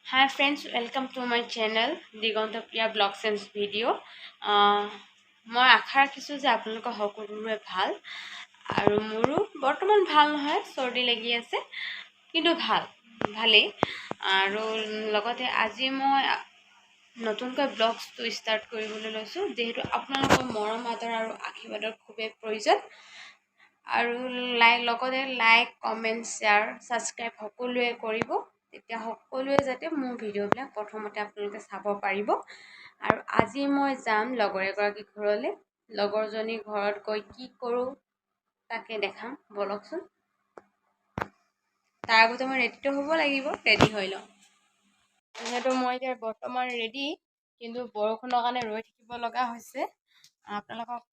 Hi friends, welcome to my channel Digontopriya Vlogs and Video. মই আশা ৰাখিছোঁ যে আপোনালোকৰ সকলোৰে ভাল আৰু মোৰো বৰ্তমান ভাল নহয়, চৰ্দি লাগি আছে কিন্তু ভালেই আৰু লগতে আজি মই নতুনকৈ ব্লগটো ষ্টাৰ্ট কৰিবলৈ লৈছোঁ যেহেতু আপোনালোকৰ মৰম আদৰ আৰু আশীৰ্বাদৰ খুবেই প্ৰয়োজন আৰু লগতে লাইক কমেণ্ট শ্বেয়াৰ ছাবস্ক্ৰাইব সকলোৱে কৰিব তেতিয়া সকলোৱে যাতে মোৰ ভিডিঅ'বিলাক প্ৰথমতে আপোনালোকে চাব পাৰিব আৰু আজি মই যাম লগৰ এগৰাকী ঘৰলৈ লগৰজনী ঘৰত গৈ কি কৰোঁ তাকে দেখাম বলকচোন তাৰ আগতে মই ৰেডিটো হ'ব লাগিব ৰেডি হৈ লওঁ যিহেতু মই এতিয়া বৰ্তমান ৰেডি কিন্তু বৰষুণৰ কাৰণে ৰৈ থাকিব লগা হৈছে আপোনালোকক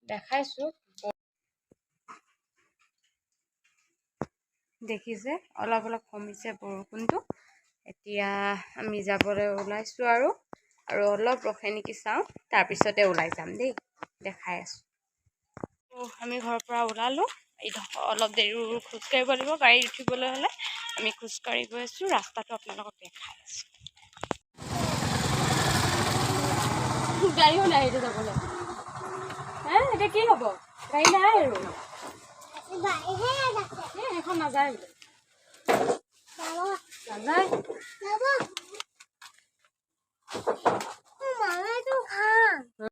দেখাইছোঁ দেখিছে অলপ কমিছে বৰষুণটো এতিয়া আমি যাবলৈ ওলাইছোঁ আৰু অলপ ৰখে নেকি চাওঁ তাৰপিছতে ওলাই যাম দেই দেখাই আছোঁ আমি ঘৰৰ পৰা ওলালোঁ অলপ দেৰি খোজকাঢ়িব লাগিব গাড়ী উঠিবলৈ হ'লে আমি খোজকাঢ়ি গৈ আছোঁ ৰাস্তাটো আপোনালোকক দেখাই আছোঁ গাড়ীও নাই এইটো যাবলৈ এতিয়া কি হ'ব গাড়ী নাই আৰু এখন নাযায়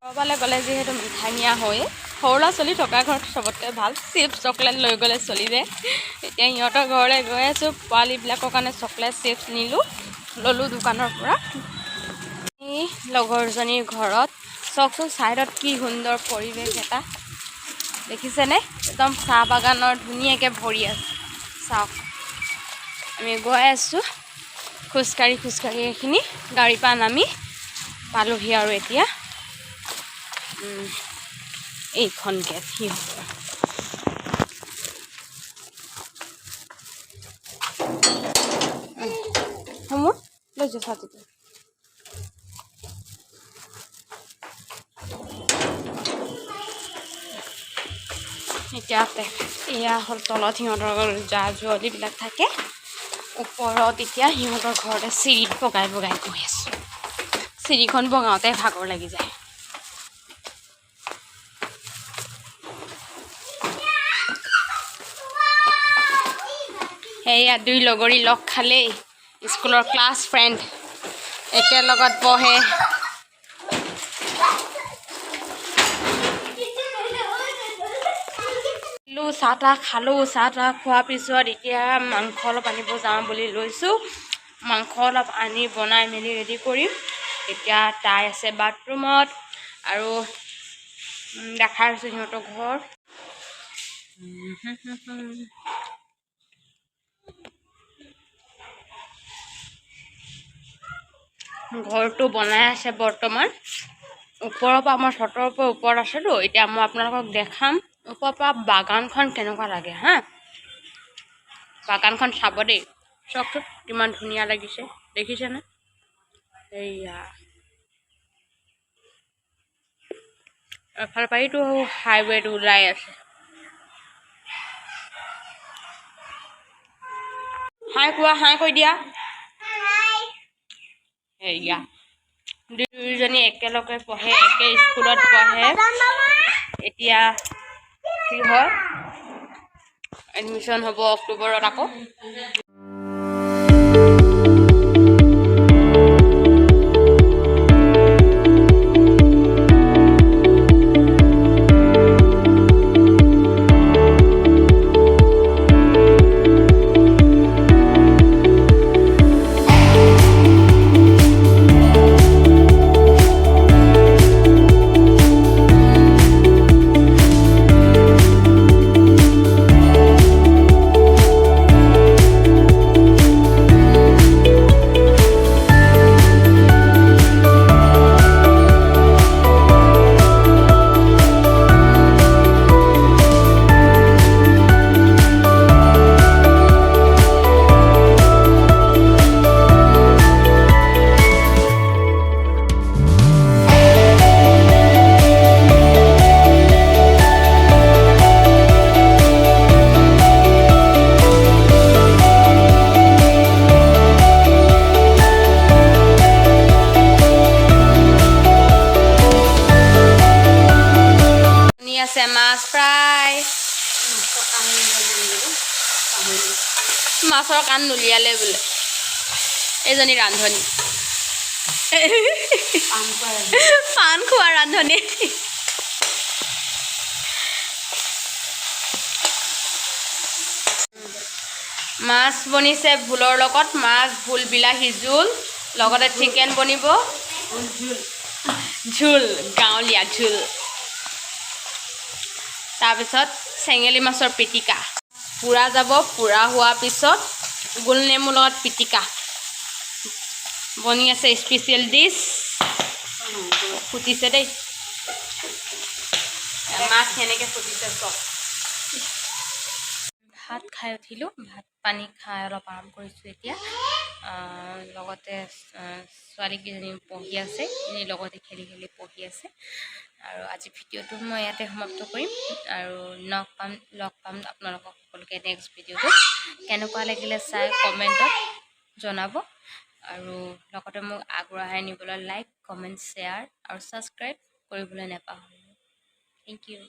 ঘৰলৈ গ'লে যিহেতু মিঠাই নিয়া হয় সৰু ল'ৰা ছোৱালী থকা ঘৰত চবতকৈ ভাল চিপছ চকলেট লৈ গ'লে চলি যায় এতিয়া সিহঁতৰ ঘৰলৈ গৈ আছোঁ পোৱালীবিলাকৰ কাৰণে চকলেট চিপছ ল'লোঁ দোকানৰ পৰা এই লগৰজনীৰ ঘৰত চাওকচোন ছাইডত কি সুন্দৰ পৰিৱেশ এটা দেখিছেনে একদম চাহ বাগানৰ ধুনীয়াকৈ ভৰি আছে চাওক আমি গৈ আছোঁ খোজকাঢ়ি এইখিনি গাড়ীৰ পৰা নামি পালোহি আৰু এতিয়া এইখন গেট মোৰ লৈ যোৱা ছাতিটো এতিয়া এয়া হ'ল তলত সিহঁতৰ জা জুৱলিবিলাক থাকে ওপৰত এতিয়া সিহঁতৰ ঘৰতে চিৰিত বগাই গৈ আছোঁ চিৰিখন বগাওঁতে ভাগৰ লাগি যায় সেয়া দুই লগৰী লগ খালেই স্কুলৰ ক্লাছ ফ্ৰেণ্ড একেলগত বহে চাহ তাহ খালোঁ চাহ তাহ খোৱাৰ পিছত এতিয়া মাংস অলপ আনিব যাওঁ বুলি লৈছোঁ মাংস অলপ আনি বনাই মেলি ৰেডি কৰিম এতিয়া তাই আছে বাথৰুমত আৰু দেখাই আছোঁ সিহঁতৰ ঘৰ ঘৰটো বনাই আছে বৰ্তমান ওপৰৰ পৰা আমাৰ ছটৰ পৰা ওপৰত আছেতো এতিয়া মই আপোনালোকক দেখাম ওপৰৰ পৰা বাগানখন কেনেকুৱা লাগে হা বাগানখন চাব দেই চাওকচোন কিমান ধুনীয়া লাগিছে দেখিছেনে এইয়া এফালৰ পৰা এইটো হাইৱেটো ওলাই আছে হাই কৈ দিয়া এয়া দুয়োজনী একেলগে পঢ়ে একে স্কুলত পঢ়ে এতিয়া কি হয় এডমিশ্যন হ'ব অক্টোবৰত আকৌ বনিছে মাছ ফ্ৰাই মাছৰ কাণ নুলিয়ালে বোলে এইজনী ৰান্ধনী পান খোৱা ৰান্ধনী মাছ বনিছে ভোলৰ লগত মাছ ভোল বিলাহী জোল লগতে চিকেন বনিব ঝোল গাঁৱলীয়া ঝোল তাৰপিছত চেঙেলী মাছৰ পিটিকা পুৰা যাব পুৰা হোৱাৰ পিছত গোল নেমুৰ লগত পিটিকা বনি আছে স্পেচিয়েল ডিছ ফুটিছে দেই মাছ সেনেকৈ ফুটিছে চব ভাত খাই উঠিলোঁ ভাত পানী খাই অলপ আৰাম কৰিছোঁ এতিয়া লগতে ছোৱালীকেইজনী পঢ়ি আছে এনেই লগতে খেলি খেলি পঢ়ি আছে আৰু আজি ভিডিঅ'টো মই ইয়াতে সমাপ্ত কৰিম আৰু লগ পাম আপোনালোকক সকলোকে নেক্সট ভিডিঅ'টো কেনেকুৱা লাগিলে চাই কমেণ্টত জনাব আৰু লগতে মোক আগবঢ়াই নিবলৈ লাইক কমেণ্ট শ্বেয়াৰ আৰু ছাবস্ক্ৰাইব কৰিবলৈ নাপাহৰিব থেংক ইউ